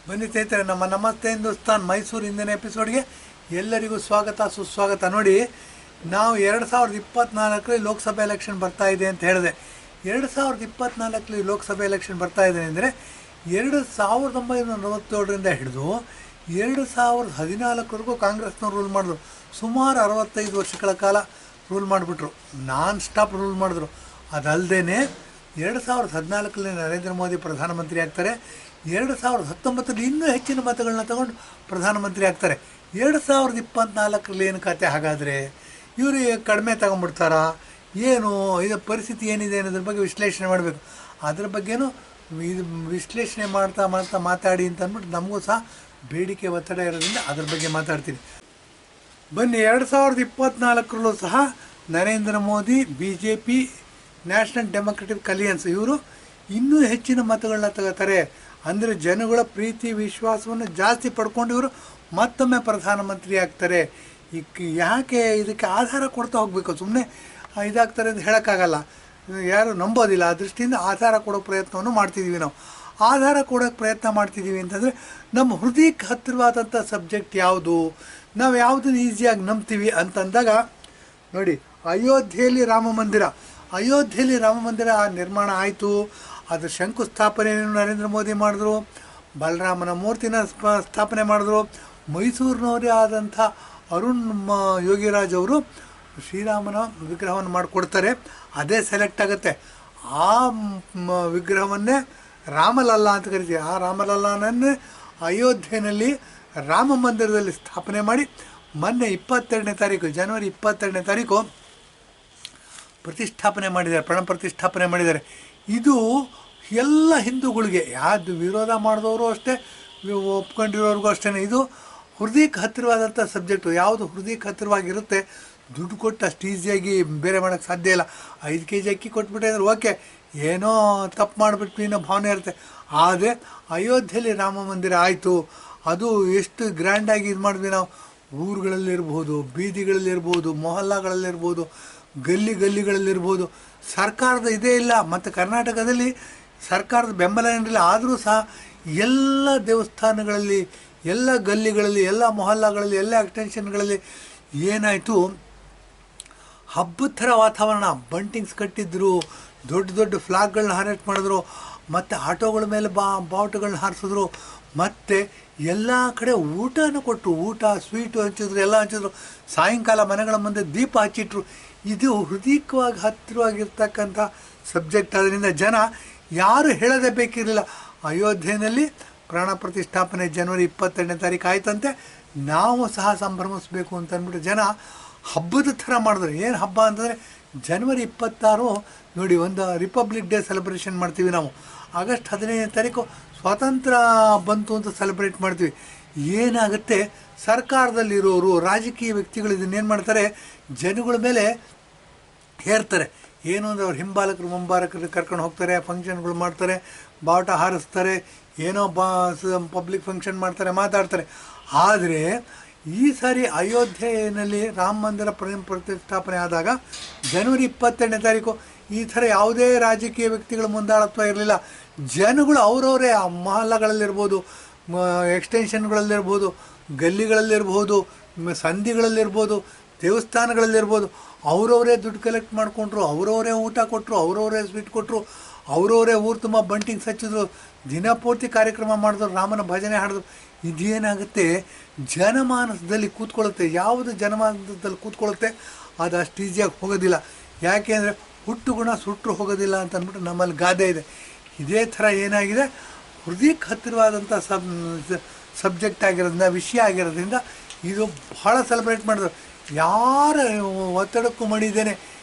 ಬನ್ನಿ ಸ್ನೇಹಿತರೆ, ನಮ್ಮ ನಮಸ್ತೆ ಹಿಂದೂಸ್ತಾನ್ ಮೈಸೂರು ಹಿಂದಿನ ಎಪಿಸೋಡ್ಗೆ ಎಲ್ಲರಿಗೂ ಸ್ವಾಗತ ಸುಸ್ವಾಗತ. ನೋಡಿ, ನಾವು 2024ರಲ್ಲಿ ಲೋಕಸಭೆ ಎಲೆಕ್ಷನ್ ಬರ್ತಾ ಇದೆ ಅಂತ ಹೇಳಿದೆ. 2024ರಲ್ಲಿ ಲೋಕಸಭೆ ಎಲೆಕ್ಷನ್ ಬರ್ತಾ ಇದೆ ಅಂದರೆ 1947ರಿಂದ ಹಿಡಿದು 2014ವರೆಗೂ ಕಾಂಗ್ರೆಸ್ನವ್ರು ರೂಲ್ ಮಾಡಿದ್ರು. ಸುಮಾರು 65 ವರ್ಷಗಳ ಕಾಲ ರೂಲ್ ಮಾಡಿಬಿಟ್ರು, ನಾನ್ ಸ್ಟಾಪ್ ರೂಲ್ ಮಾಡಿದ್ರು. ಅದಲ್ಲದೆ 2014ರಲ್ಲಿ ನರೇಂದ್ರ ಮೋದಿ ಪ್ರಧಾನಮಂತ್ರಿ ಆಗ್ತಾರೆ. 2019ರಲ್ಲಿ ಇನ್ನೂ ಹೆಚ್ಚಿನ ಮತಗಳನ್ನ ತಗೊಂಡು ಪ್ರಧಾನಮಂತ್ರಿ ಆಗ್ತಾರೆ. 2024ರಲ್ಲಿ ಏನು ಕತೆ? ಹಾಗಾದರೆ ಇವರು ಕಡಿಮೆ ತಗೊಂಡ್ಬಿಡ್ತಾರಾ ಏನು? ಇದು ಪರಿಸ್ಥಿತಿ ಏನಿದೆ ಅನ್ನೋದ್ರ ಬಗ್ಗೆ ವಿಶ್ಲೇಷಣೆ ಮಾಡಬೇಕು. ಅದ್ರ ಬಗ್ಗೆನೂ ಇದು ವಿಶ್ಲೇಷಣೆ ಮಾಡ್ತಾ ಮಾತಾಡಿ ಅಂತ ಅಂದ್ಬಿಟ್ಟು ನಮಗೂ ಸಹ ಬೇಡಿಕೆ ಒತ್ತಡ ಇರೋದ್ರಿಂದ ಅದ್ರ ಬಗ್ಗೆ ಮಾತಾಡ್ತೀನಿ. ಬನ್ನಿ, 2024ರಲ್ಲೂ ಸಹ Narendra Modi, BJP, national democratic alliance ಇವರು ಇನ್ನೂ ಹೆಚ್ಚಿನ ಮತಗಳನ್ನ ತಗೋತಾರೆ. ಅಂದರೆ ಜನಗಳ ಪ್ರೀತಿ ವಿಶ್ವಾಸವನ್ನು ಜಾಸ್ತಿ ಪಡ್ಕೊಂಡು ಇವರು ಮತ್ತೊಮ್ಮೆ ಪ್ರಧಾನಮಂತ್ರಿ ಆಗ್ತಾರೆ. ಯಾಕೆ ಇದಕ್ಕೆ ಆಧಾರ ಕೊಡ್ತಾ ಹೋಗಬೇಕು? ಸುಮ್ಮನೆ ಇದಾಗ್ತಾರೆ ಅಂತ ಹೇಳೋಕ್ಕಾಗಲ್ಲ, ಯಾರು ನಂಬೋದಿಲ್ಲ. ಆ ದೃಷ್ಟಿಯಿಂದ ಆಧಾರ ಕೊಡೋ ಪ್ರಯತ್ನವನ್ನು ಮಾಡ್ತಿದ್ದೀವಿ. ನಾವು ಆಧಾರ ಕೊಡೋಕ್ಕೆ ಪ್ರಯತ್ನ ಮಾಡ್ತಿದ್ದೀವಿ ಅಂತಂದರೆ ನಮ್ಮ ಹೃದಯಕ್ಕೆ ಹತ್ತಿರವಾದಂಥ ಸಬ್ಜೆಕ್ಟ್ ಯಾವುದು, ನಾವು ಯಾವುದನ್ನು ಈಸಿಯಾಗಿ ನಂಬ್ತೀವಿ ಅಂತಂದಾಗ ನೋಡಿ, ಅಯೋಧ್ಯೆಯಲ್ಲಿ ರಾಮ ಮಂದಿರ ನಿರ್ಮಾಣ ಆಯಿತು. ಅದು ಶಂಕುಸ್ಥಾಪನೆಯನ್ನು ನರೇಂದ್ರ ಮೋದಿ ಮಾಡಿದ್ರು. ಬಲರಾಮನ ಮೂರ್ತಿನ ಸ್ಥಾಪನೆ ಮಾಡಿದ್ರು. ಮೈಸೂರಿನವರೇ ಆದಂಥ ಅರುಣ್ ಯೋಗಿರಾಜ್ ಅವರು ಶ್ರೀರಾಮನ ವಿಗ್ರಹವನ್ನು ಮಾಡಿಕೊಡ್ತಾರೆ. ಅದೇ ಸೆಲೆಕ್ಟ್ ಆಗುತ್ತೆ. ಆ ವಿಗ್ರಹವನ್ನೇ ರಾಮಲಲ್ಲಾ ಅಂತ ಕರಿತೀವಿ. ಆ ರಾಮಲಲ್ಲಾನನ್ನೇ ಅಯೋಧ್ಯೆಯಲ್ಲಿ ರಾಮ ಮಂದಿರದಲ್ಲಿ ಸ್ಥಾಪನೆ ಮಾಡಿ ಮೊನ್ನೆ 22ನೇ ತಾರೀಕು, ಜನವರಿ 22ನೇ ತಾರೀಕು ಪ್ರತಿಷ್ಠಾಪನೆ ಮಾಡಿದ್ದಾರೆ, ಪ್ರಾಣ ಪ್ರತಿಷ್ಠಾಪನೆ ಮಾಡಿದ್ದಾರೆ. ಇದು ಎಲ್ಲ ಹಿಂದೂಗಳಿಗೆ, ಯಾವುದು ವಿರೋಧ ಮಾಡಿದವರು ಅಷ್ಟೇ, ಒಪ್ಕೊಂಡಿರೋರಿಗೂ ಅಷ್ಟೇ, ಇದು ಹೃದಯಕ್ಕೆ ಹತ್ತಿರವಾದಂಥ ಸಬ್ಜೆಕ್ಟು. ಯಾವುದು ಹೃದಯಕ್ಕೆ ಹತ್ತಿರವಾಗಿರುತ್ತೆ, ದುಡ್ಡು ಕೊಟ್ಟು ಅಷ್ಟು ಈಸಿಯಾಗಿ ಬೇರೆ ಮಾಡೋಕ್ಕೆ ಸಾಧ್ಯ ಇಲ್ಲ. 5 kg ಅಕ್ಕಿ ಕೊಟ್ಬಿಟ್ಟೆ ಅಂದರೆ ಓಕೆ, ಏನೋ ತಪ್ಪು ಮಾಡಿಬಿಟ್ವಿ ಅನ್ನೋ ಭಾವನೆ ಇರುತ್ತೆ. ಆದರೆ ಅಯೋಧ್ಯೆಯಲ್ಲಿ ರಾಮ ಮಂದಿರ ಆಯಿತು. ಅದು ಎಷ್ಟು ಗ್ರ್ಯಾಂಡಾಗಿ ಇದು ಮಾಡಿದ್ವಿ ನಾವು. ಊರುಗಳಲ್ಲಿರ್ಬೋದು, ಬೀದಿಗಳಲ್ಲಿರ್ಬೋದು, ಮೊಹಲ್ಲಾಗಳಲ್ಲಿರ್ಬೋದು, ಗಲ್ಲಿಗಳಲ್ಲಿರ್ಬೋದು, ಸರ್ಕಾರದ ಇದೇ ಇಲ್ಲ. ಮತ್ತು ಕರ್ನಾಟಕದಲ್ಲಿ ಸರ್ಕಾರದ ಬೆಂಬಲ ಏನಿಲ್ಲ. ಆದರೂ ಸಹ ಎಲ್ಲ ದೇವಸ್ಥಾನಗಳಲ್ಲಿ, ಎಲ್ಲ ಗಲ್ಲಿಗಳಲ್ಲಿ, ಎಲ್ಲ ಮೊಹಲ್ಲಾಗಳಲ್ಲಿ, ಎಲ್ಲ ಎಕ್ಸ್ಟೆನ್ಷನ್ಗಳಲ್ಲಿ ಏನಾಯಿತು, ಹಬ್ಬದ ಥರ ವಾತಾವರಣ. ಬಂಟಿಂಗ್ಸ್ ಕಟ್ಟಿದ್ರು, ದೊಡ್ಡ ಫ್ಲಾಗ್ಗಳನ್ನ ಹಾರೈಟ್ ಮಾಡಿದ್ರು, ಮತ್ತು ಆಟೋಗಳ ಮೇಲೆ ಬಾವುಟಗಳನ್ನ ಹಾರಿಸಿದ್ರು, ಮತ್ತು ಎಲ್ಲ ಕಡೆ ಊಟನೂ ಕೊಟ್ಟರು. ಊಟ, ಸ್ವೀಟು ಹಂಚಿದ್ರು, ಎಲ್ಲ ಹಂಚಿದ್ರು. ಸಾಯಂಕಾಲ ಮನೆಗಳ ಮುಂದೆ ದೀಪ ಹಚ್ಚಿಟ್ರು. ಇದು ಹೃದಯವಾಗಿ ಹತ್ತಿರವಾಗಿರ್ತಕ್ಕಂಥ ಸಬ್ಜೆಕ್ಟ್. ಅದರಿಂದ ಜನ ಯಾರು ಹೇಳೋದೇ ಬೇಕಿರಲಿಲ್ಲ. ಅಯೋಧ್ಯೆಯಲ್ಲಿ ಪ್ರಾಣ ಪ್ರತಿಷ್ಠಾಪನೆ ಜನವರಿ 22ನೇ ತಾರೀಕು ಆಯ್ತಂತೆ. ನಾವು ಸಹ ಸಂಭ್ರಮಿಸಬೇಕು ಅಂತ ಅಂದ್ಬಿಟ್ಟು ಜನ ಹಬ್ಬದ ಥರ ಮಾಡಿದ್ರು. ಏನು ಹಬ್ಬ ಅಂತಂದರೆ ಜನವರಿ 26 ನೋಡಿ, ಒಂದು ರಿಪಬ್ಲಿಕ್ ಡೇ ಸೆಲೆಬ್ರೇಷನ್ ಮಾಡ್ತೀವಿ ನಾವು. ಆಗಸ್ಟ್ 15ನೇ ತಾರೀಕು ಸ್ವಾತಂತ್ರ್ಯ ಬಂತು ಅಂತ ಸೆಲೆಬ್ರೇಟ್ ಮಾಡ್ತೀವಿ. ಏನಾಗುತ್ತೆ, ಸರ್ಕಾರದಲ್ಲಿರೋರು, ರಾಜಕೀಯ ವ್ಯಕ್ತಿಗಳು ಇದನ್ನೇನು ಮಾಡ್ತಾರೆ, ಜನಗಳ ಮೇಲೆ ಹೇರ್ತಾರೆ. ಏನು ಅಂದರೆ ಅವ್ರು ಹಿಂಬಾಲಕರು ಮುಂಬಾಲಕರು ಕರ್ಕೊಂಡು ಹೋಗ್ತಾರೆ, ಫಂಕ್ಷನ್ಗಳು ಮಾಡ್ತಾರೆ, ಬಾವುಟ ಹಾರಿಸ್ತಾರೆ, ಏನೋ ಪಬ್ಲಿಕ್ ಫಂಕ್ಷನ್ ಮಾಡ್ತಾರೆ, ಮಾತಾಡ್ತಾರೆ. ಆದರೆ ಈ ಸಾರಿ ಅಯೋಧ್ಯೆಯಲ್ಲಿ ರಾಮ ಮಂದಿರ ಪ್ರತಿಷ್ಠಾಪನೆ ಆದಾಗ ಜನವರಿ 22ನೇ ತಾರೀಕು ಈ ಥರ ಯಾವುದೇ ರಾಜಕೀಯ ವ್ಯಕ್ತಿಗಳ ಮುಂದಾಳತ್ವ ಇರಲಿಲ್ಲ. ಜನಗಳು ಅವರವರೇ ಆ ಮೊಹಲ್ಲಾಗಳಲ್ಲಿರ್ಬೋದು, ಎಕ್ಸ್ಟೆನ್ಷನ್ಗಳಲ್ಲಿರ್ಬೋದು, ಗಲ್ಲಿಗಳಲ್ಲಿರ್ಬೋದು, ಸಂಧಿಗಳಲ್ಲಿರ್ಬೋದು, ದೇವಸ್ಥಾನಗಳಲ್ಲಿರ್ಬೋದು, ಅವರವರೇ ದುಡ್ಡು ಕಲೆಕ್ಟ್ ಮಾಡಿಕೊಂಡ್ರು, ಅವರವರೇ ಊಟ ಕೊಟ್ಟರು, ಅವರವರೇ ಸ್ವೀಟ್ ಕೊಟ್ಟರು, ಅವರವರೇ ಊರು ತುಂಬ ಬಂಟಿಂಗ್ಸ್ ಹಚ್ಚಿದ್ರು, ದಿನಪೂರ್ತಿ ಕಾರ್ಯಕ್ರಮ ಮಾಡಿದ್ರು, ರಾಮನ ಭಜನೆ ಹಾಡಿದ್ರು. ಇದೇನಾಗುತ್ತೆ, ಜನಮಾನಸದಲ್ಲಿ ಕೂತ್ಕೊಳ್ಳುತ್ತೆ. ಯಾವುದು ಜನಮಾನಸದಲ್ಲಿ ಕೂತ್ಕೊಳ್ಳುತ್ತೆ ಅದು ಅಷ್ಟು ಈಸಿಯಾಗಿ ಹೋಗೋದಿಲ್ಲ. ಯಾಕೆ ಅಂದರೆ ಹುಟ್ಟು ಗುಣ ಸುಟ್ಟರು ಹೋಗೋದಿಲ್ಲ ಅಂತ ಅಂದ್ಬಿಟ್ಟು ನಮ್ಮಲ್ಲಿ ಗಾದೆ ಇದೆ. ಇದೇ ಥರ ಏನಾಗಿದೆ, ಹೃದಯಕ್ಕೆ ಹತ್ತಿರವಾದಂಥ ಸಬ್ಜೆಕ್ಟ್ ಆಗಿರೋದ್ರಿಂದ, ವಿಷಯ ಆಗಿರೋದ್ರಿಂದ ಇದು ಭಾಳ ಸೆಲೆಬ್ರೇಟ್ ಮಾಡಿದ್ರು. ಯಾರ ಒತ್ತಡಕ್ಕೂ ಮಣಿದೇನೆ,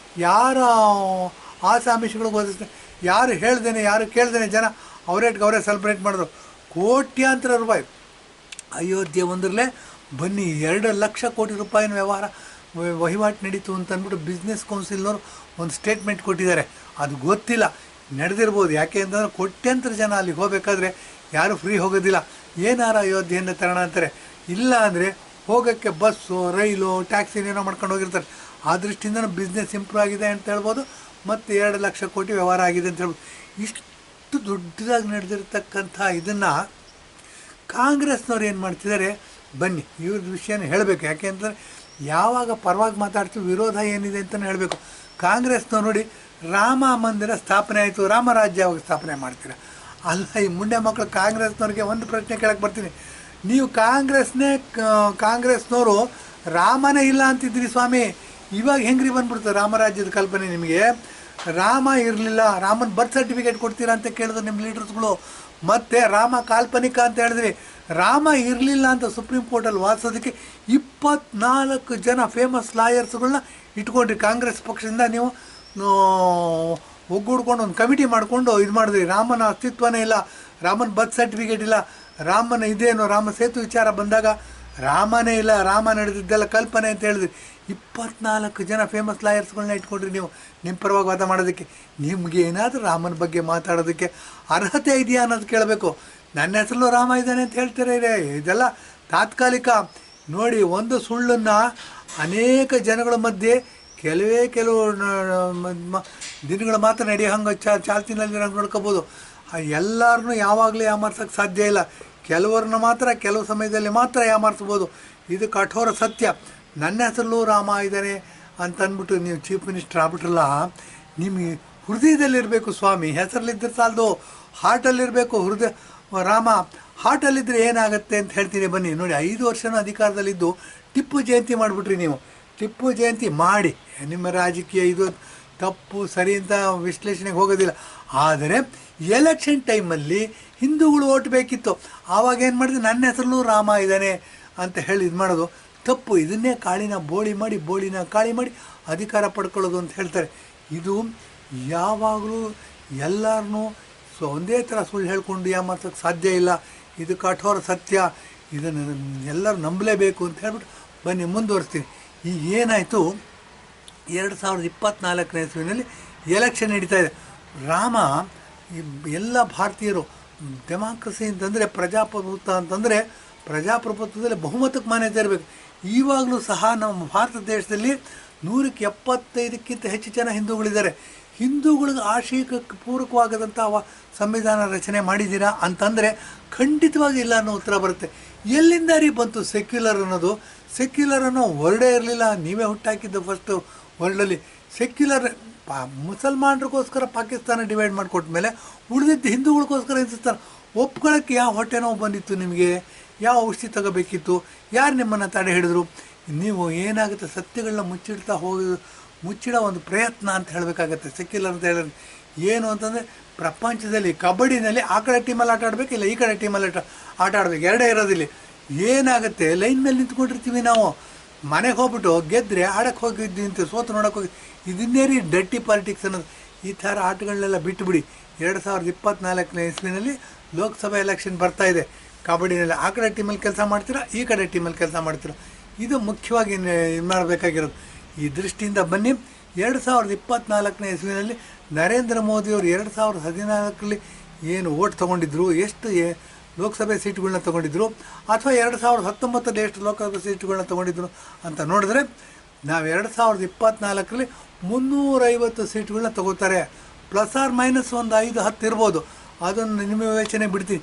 ಯಾರ ಆಸಾಮಿಷಗಳಿಗೆ ಓದಿಸ್ತೇನೆ, ಯಾರು ಹೇಳ್ದೇನೆ, ಯಾರು ಕೇಳ್ದೇನೆ ಜನ ಅವರೇ ಸೆಲೆಬ್ರೇಟ್ ಮಾಡಿದ್ರು. ಕೋಟ್ಯಾಂತರ ರೂಪಾಯಿ ಅಯೋಧ್ಯೆ ಒಂದರಲ್ಲೇ ಬನ್ನಿ 2 ಲಕ್ಷ ಕೋಟಿ ರೂಪಾಯಿನ ವಹಿವಾಟು ನಡೀತು ಅಂತ ಅಂದ್ಬಿಟ್ಟು ಬಿಸ್ನೆಸ್ ಕೌನ್ಸಿಲ್ನವರು ಒಂದು ಸ್ಟೇಟ್ಮೆಂಟ್ ಕೊಟ್ಟಿದ್ದಾರೆ. ಅದು ಗೊತ್ತಿಲ್ಲ, ನಡೆದಿರ್ಬೋದು. ಯಾಕೆ ಅಂತಂದರೆ ಕೋಟ್ಯಾಂತರ ಜನ ಅಲ್ಲಿಗೆ ಹೋಗಬೇಕಾದ್ರೆ ಯಾರು ಫ್ರೀ ಹೋಗೋದಿಲ್ಲ. ಏನಾರ ಅಯೋಧ್ಯೆಯಿಂದ ತರೋಣ ಅಂತಾರೆ. ಇಲ್ಲ ಅಂದರೆ ಹೋಗೋಕ್ಕೆ ಬಸ್ಸು, ರೈಲು, ಟ್ಯಾಕ್ಸಿನೇನೋ ಮಾಡ್ಕೊಂಡು ಹೋಗಿರ್ತಾರೆ. ಆ ದೃಷ್ಟಿಯಿಂದ ಬಿಸ್ನೆಸ್ ಇಂಪ್ರೂವ್ ಆಗಿದೆ ಅಂತ ಹೇಳ್ಬೋದು. ಮತ್ತು 2 ಲಕ್ಷ ಕೋಟಿ ವ್ಯವಹಾರ ಆಗಿದೆ ಅಂತ ಹೇಳ್ಬೋದು. ಇಷ್ಟು ದೊಡ್ಡದಾಗಿ ನಡೆದಿರ್ತಕ್ಕಂಥ ಇದನ್ನು ಕಾಂಗ್ರೆಸ್ನವ್ರು ಏನು ಮಾಡ್ತಿದ್ದಾರೆ, ಬನ್ನಿ ಇವ್ರ ವಿಷಯನ ಹೇಳಬೇಕು. ಯಾಕೆ ಅಂತಂದರೆ ಯಾವಾಗ ಪರವಾಗಿ ಮಾತಾಡ್ತೀವಿ ವಿರೋಧ ಏನಿದೆ ಅಂತಲೇ ಹೇಳಬೇಕು. ಕಾಂಗ್ರೆಸ್ನವ್ರು ನೋಡಿ, ರಾಮ ಮಂದಿರ ಸ್ಥಾಪನೆ ಆಯಿತು, ರಾಮರಾಜ್ಯ ಯಾವಾಗ ಸ್ಥಾಪನೆ ಮಾಡ್ತೀರಾ? ಅಲ್ಲ, ಈ ಮುಂಡೆ ಮಕ್ಕಳು ಕಾಂಗ್ರೆಸ್ನವ್ರಿಗೆ ಒಂದು ಪ್ರಶ್ನೆ ಕೇಳಕ್ಕೆ ಬರ್ತೀನಿ. ನೀವು ಕಾಂಗ್ರೆಸ್ನವರು ರಾಮನೇ ಇಲ್ಲ ಅಂತಿದ್ರಿ ಸ್ವಾಮಿ, ಇವಾಗ ಹೆಂಗ್ರಿ ಬಂದ್ಬಿಡ್ತು ರಾಮರಾಜ್ಯದ ಕಲ್ಪನೆ ನಿಮಗೆ? ರಾಮ ಇರಲಿಲ್ಲ, ರಾಮನ ಬರ್ತ್ ಸರ್ಟಿಫಿಕೇಟ್ ಕೊಡ್ತೀರಾ ಅಂತ ಕೇಳಿದ್ರು ನಿಮ್ಮ ಲೀಡರ್ಸ್ಗಳು. ಮತ್ತು ರಾಮ ಕಾಲ್ಪನಿಕ ಅಂತ ಹೇಳಿದ್ರಿ. ರಾಮ ಇರಲಿಲ್ಲ ಅಂತ ಸುಪ್ರೀಂ ಕೋರ್ಟಲ್ಲಿ ವಾದಿಸೋದಕ್ಕೆ 24 ಜನ ಫೇಮಸ್ ಲಾಯರ್ಸ್ಗಳನ್ನ ಇಟ್ಕೊಂಡ್ರಿ. ಕಾಂಗ್ರೆಸ್ ಪಕ್ಷದಿಂದ ನೀವು ಒಗ್ಗೂಡ್ಕೊಂಡು ಒಂದು ಕಮಿಟಿ ಮಾಡಿಕೊಂಡು ಇದು ಮಾಡಿದ್ರಿ. ರಾಮನ ಅಸ್ತಿತ್ವನೇ ಇಲ್ಲ, ರಾಮನ ಬರ್ತ್ ಸರ್ಟಿಫಿಕೇಟ್ ಇಲ್ಲ, ರಾಮನ ಇದೇನು ರಾಮ ಸೇತು ವಿಚಾರ ಬಂದಾಗ ರಾಮನೇ ಇಲ್ಲ, ರಾಮ ನಡೆದಿದ್ದೆಲ್ಲ ಕಲ್ಪನೆ ಅಂತ ಹೇಳಿದ್ರಿ. 24 ಜನ ಫೇಮಸ್ ಲಾಯರ್ಸ್ಗಳನ್ನ ಇಟ್ಕೊಂಡ್ರಿ ನೀವು ನಿಮ್ಮ ಪರವಾಗಿ ವಾದ ಮಾಡೋದಕ್ಕೆ. ನಿಮ್ಗೆ ಏನಾದರೂ ರಾಮನ ಬಗ್ಗೆ ಮಾತಾಡೋದಕ್ಕೆ ಅರ್ಹತೆ ಇದೆಯಾ ಅನ್ನೋದು ಕೇಳಬೇಕು. ನನ್ನ ಹೆಸರಲ್ಲೂ ರಾಮ ಇದ್ದಾನೆ ಅಂತ ಹೇಳ್ತಾರೆ, ಇದೆಲ್ಲ ತಾತ್ಕಾಲಿಕ. ನೋಡಿ, ಒಂದು ಸುಳ್ಳನ್ನು ಅನೇಕ ಜನಗಳ ಮಧ್ಯೆ ಕೆಲವು ದಿನಗಳು ಮಾತ್ರ ನಡೆಯೋ ಹಂಗೆ ಚಾಲ್ತಿನಲ್ಲಿ ನೋಡ್ಕೋಬೋದು. ಎಲ್ಲರನ್ನೂ ಯಾವಾಗಲೂ ಯಾಮಾರ್ಸೋಕ್ಕೆ ಸಾಧ್ಯ ಇಲ್ಲ. ಕೆಲವ್ರನ್ನ ಮಾತ್ರ ಕೆಲವು ಸಮಯದಲ್ಲಿ ಮಾತ್ರ ಯಾಮಾರಿಸ್ಬೋದು. ಇದು ಕಠೋರ ಸತ್ಯ. ನನ್ನ ಹೆಸರಲ್ಲೂ ರಾಮ ಇದ್ದಾನೆ ಅಂತ ಅಂದ್ಬಿಟ್ಟು ನೀವು ಚೀಫ್ ಮಿನಿಸ್ಟರ್ ಆಗ್ಬಿಟ್ರಲ್ಲ, ನಿಮಗೆ ಹೃದಯದಲ್ಲಿರಬೇಕು ಸ್ವಾಮಿ, ಹೆಸರಲ್ಲಿದ್ದರೆ ಸಾಲದು, ಹಾರ್ಟಲ್ಲಿರಬೇಕು. ರಾಮ ಹಾರ್ಟಲ್ಲಿದ್ದರೆ ಏನಾಗುತ್ತೆ ಅಂತ ಹೇಳ್ತೀನಿ ಬನ್ನಿ. ನೋಡಿ, 5 ವರ್ಷನೂ ಅಧಿಕಾರದಲ್ಲಿದ್ದು ಟಿಪ್ಪು ಜಯಂತಿ ಮಾಡಿಬಿಟ್ರಿ ನೀವು. ಟಿಪ್ಪು ಜಯಂತಿ ಮಾಡಿ ನಿಮ್ಮ ರಾಜಕೀಯ ಇದು ತಪ್ಪು ಸರಿ ಅಂತ ವಿಶ್ಲೇಷಣೆಗೆ ಹೋಗೋದಿಲ್ಲ. ಆದರೆ ಎಲೆಕ್ಷನ್ ಟೈಮಲ್ಲಿ ಹಿಂದೂಗಳು ಓಟ್ ಬೇಕಿತ್ತು. ಆವಾಗ ಏನು ಮಾಡಿದ್ರೆ ನನ್ನ ಹೆಸರಲ್ಲೂ ರಾಮ ಇದ್ದಾನೆ ಅಂತ ಹೇಳಿ ಇದು ಮಾಡೋದು ತಪ್ಪು. ಇದನ್ನೇ ಕಾಳಿನ ಕಾಳಿ ಮಾಡಿ ಅಧಿಕಾರ ಪಡ್ಕೊಳ್ಳೋದು ಅಂತ ಹೇಳ್ತಾರೆ. ಇದು ಯಾವಾಗಲೂ ಎಲ್ಲರನ್ನೂ ಒಂದೇ ಥರ ಸುಳ್ಳು ಹೇಳ್ಕೊಂಡು ಯಾಮಾರ್ಸೋಕ್ಕೆ ಸಾಧ್ಯ ಇಲ್ಲ. ಇದು ಕಠೋರ ಸತ್ಯ. ಇದನ್ನು ಎಲ್ಲರೂ ನಂಬಲೇಬೇಕು ಅಂತ ಹೇಳ್ಬಿಟ್ಟು ಬನ್ನಿ ಮುಂದುವರಿಸ್ತೀನಿ. ಈಗ ಏನಾಯಿತು, 2024ನೇ ಇಸ್ವಿನಲ್ಲಿ ಎಲೆಕ್ಷನ್ ನಡೀತಾ ಇದೆ. ರಾಮ ಎಲ್ಲ ಭಾರತೀಯರು ಡೆಮಾಕ್ರಸಿ ಅಂತಂದರೆ ಪ್ರಜಾಪ್ರಭುತ್ವ ಅಂತಂದರೆ ಪ್ರಜಾಪ್ರಭುತ್ವದಲ್ಲಿ ಬಹುಮತಕ್ಕೆ ಮಾನ್ಯತೆ ಇರಬೇಕು. ಈವಾಗಲೂ ಸಹ ನಮ್ಮ ಭಾರತ ದೇಶದಲ್ಲಿ 175ಕ್ಕಿಂತ ಹೆಚ್ಚು ಜನ ಹಿಂದೂಗಳಿದ್ದಾರೆ. ಹಿಂದೂಗಳಿಗೆ ಆಶಯಕ್ಕೆ ಪೂರಕವಾಗದಂಥ ಸಂವಿಧಾನ ರಚನೆ ಮಾಡಿದ್ದೀರಾ ಅಂತಂದರೆ ಖಂಡಿತವಾಗಿ ಇಲ್ಲ ಅನ್ನೋ ಉತ್ತರ ಬರುತ್ತೆ. ಎಲ್ಲಿಂದ ಬಂತು ಸೆಕ್ಯುಲರ್ ಅನ್ನೋದು? ಸೆಕ್ಯುಲರ್ ಅನ್ನೋ ವರ್ಡೇ ಇರಲಿಲ್ಲ, ನೀವೇ ಹುಟ್ಟಾಕಿದ್ದು ಫಸ್ಟು ವರ್ಲ್ಡಲ್ಲಿ. ಸೆಕ್ಯುಲರ್ ಮುಸಲ್ಮಾನರಿಗೋಸ್ಕರ ಪಾಕಿಸ್ತಾನ ಡಿವೈಡ್ ಮಾಡಿಕೊಟ್ಟ ಮೇಲೆ ಉಳಿದಿದ್ದು ಹಿಂದೂಗಳಿಗೋಸ್ಕರ ಹಿಂದೂಸ್ತಾನ. ಒಪ್ಕೊಳ್ಳೋಕ್ಕೆ ಯಾವ ಹೊಟ್ಟೆ ನೋವು ಬಂದಿತ್ತು ನಿಮಗೆ? ಯಾವ ಔಷಧಿ ತಗೋಬೇಕಿತ್ತು? ಯಾರು ನಿಮ್ಮನ್ನು ತಡೆ ಹಿಡಿದ್ರು? ನೀವು ಏನಾಗುತ್ತೆ, ಸತ್ಯಗಳನ್ನ ಮುಚ್ಚಿಡೋ ಒಂದು ಪ್ರಯತ್ನ ಅಂತ ಹೇಳಬೇಕಾಗತ್ತೆ. ಸೆಕ್ಯುಲರ್ ಅಂತ ಹೇಳಿದ್ರೆ ಏನು ಅಂತಂದರೆ, ಪ್ರಪಂಚದಲ್ಲಿ ಕಬಡ್ಡಿನಲ್ಲಿ ಆ ಕಡೆ ಟೀಮಲ್ಲಿ ಆಟ ಆಡಬೇಕು, ಇಲ್ಲ ಈ ಕಡೆ ಟೀಮಲ್ಲಿ ಆಟ ಆಡಬೇಕು, ಎರಡೇ ಇರೋದಿಲ್ಲ. ಏನಾಗುತ್ತೆ, ಲೈನ್ ಮೇಲೆ ನಿಂತ್ಕೊಂಡಿರ್ತೀವಿ ನಾವು. ಮನೆಗೆ ಹೋಗ್ಬಿಟ್ಟು ಗೆದ್ದರೆ ಆಡಕ್ಕೆ ಹೋಗಿದ್ವಿ ಅಂತ ಸೋತು ನೋಡೋಕೆ ಹೋಗಿ, ಇದನ್ನೇ ರೀ ಡರ್ಟಿ ಪಾಲಿಟಿಕ್ಸ್ ಅನ್ನೋದು. ಈ ಥರ ಆಟಗಳನ್ನೆಲ್ಲ ಬಿಟ್ಟುಬಿಡಿ. 2024ನೇ ಇಸ್ವಿನಲ್ಲಿ ಲೋಕಸಭಾ ಎಲೆಕ್ಷನ್ ಬರ್ತಾಯಿದೆ. ಕಬಡ್ಡಿನಲ್ಲಿ ಆ ಕಡೆ ಟೀಮಲ್ಲಿ ಕೆಲಸ ಮಾಡ್ತೀರಾ, ಈ ಕಡೆ ಟೀಮಲ್ಲಿ ಕೆಲಸ ಮಾಡ್ತೀರಾ. ಇದು ಮುಖ್ಯವಾಗಿ ಇದು ಮಾಡಬೇಕಾಗಿರೋದು. ಈ ದೃಷ್ಟಿಯಿಂದ ಬನ್ನಿ, 2024ನೇ ಇಸ್ವಿನಲ್ಲಿ ನರೇಂದ್ರ ಮೋದಿಯವರು 2014ರಲ್ಲಿ ಏನು ಓಟ್ ತೊಗೊಂಡಿದ್ರು, ಎಷ್ಟು ಲೋಕಸಭೆ ಸೀಟುಗಳನ್ನ ತೊಗೊಂಡಿದ್ರು, ಅಥವಾ 2019ರಲ್ಲಿ ಎಷ್ಟು ಲೋಕಸಭೆ ಸೀಟುಗಳನ್ನ ತೊಗೊಂಡಿದ್ರು ಅಂತ ನೋಡಿದ್ರೆ, ನಾವು 2024ರಲ್ಲಿ 350 ಸೀಟುಗಳನ್ನ ತೊಗೋತಾರೆ. ± ಒಂದು 5-10 ಇರ್ಬೋದು. ಅದನ್ನು ನಿಮ್ಮ ಯೋಚನೆ ಬಿಡ್ತೀನಿ.